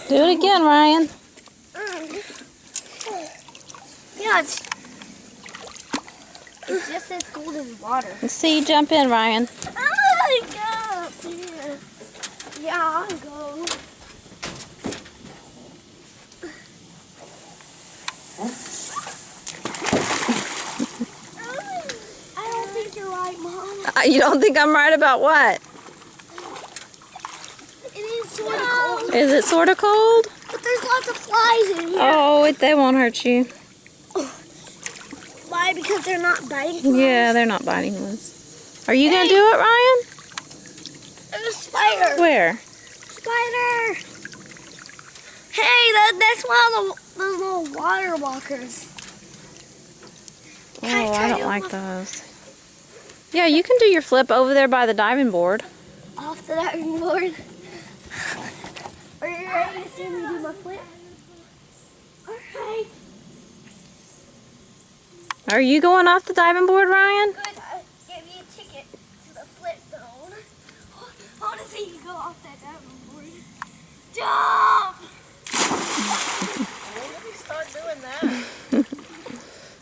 Do it again, Ryan. Yeah, it's just as cold as water. Let's see you jump in, Ryan. I go. Yeah, I'll go. I don't think you're right, Mom. You don't think I'm right about what? It is sort of cold. Is it sort of cold? But there's lots of flies in here. Oh, they won't hurt you. Why? Because they're not biting flies? Yeah, they're not biting ones. Are you going to do it, Ryan? There's a spider. Where? Spider. Hey, that's one of those little water walkers. Oh, I don't like those. Yeah, you can do your flip over there by the diving board. Off the diving board. Are you ready to see me do my flip? Alright. Are you going off the diving board, Ryan? Good. I give you a ticket to the flip zone. I want to see you go off that diving board. Jump! When did we start doing that?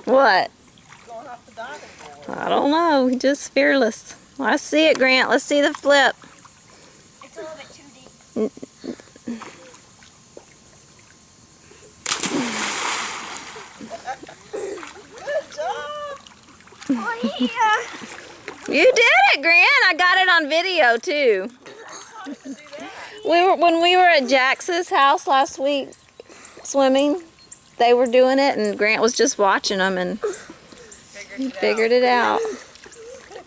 What? Going off the diving board. I don't know. Just fearless. Let's see it, Grant. Let's see the flip. It's a little bit too deep. Good job. Oh, yeah. You did it, Grant. I got it on video, too. When we were at Jax's house last week swimming, they were doing it, and Grant was just watching them, and he figured it out.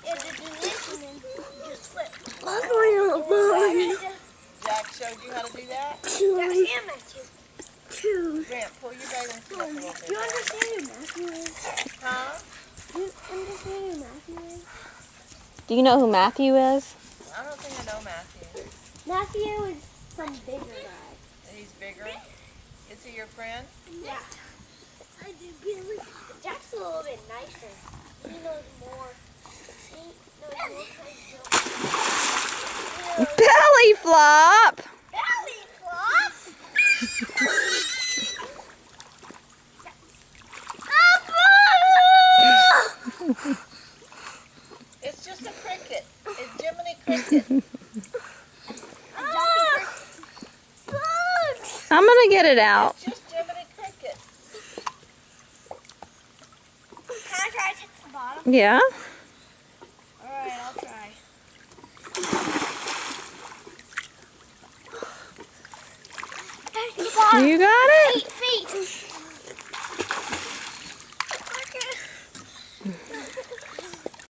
Yeah, just do this and then just flip. What's going on? Jack showed you how to do that? Understand, Matthew? Grant, pull your bag and flip a little bit. You understand who Matthew is? Huh? You understand who Matthew is? Do you know who Matthew is? I don't think I know Matthew. Matthew is some bigger guy. He's bigger. Is he your friend? Yeah. I do really. Jack's a little bit nicer. He knows more. He knows more kinds of Belly flop! belly flop. It's just a cricket. It's Jiminy Cricket. I'm going to get it out. It's just Jiminy Cricket. Can I try to hit the bottom? Yeah? Alright, I'll try. There's the bottom. You got it? 8 feet.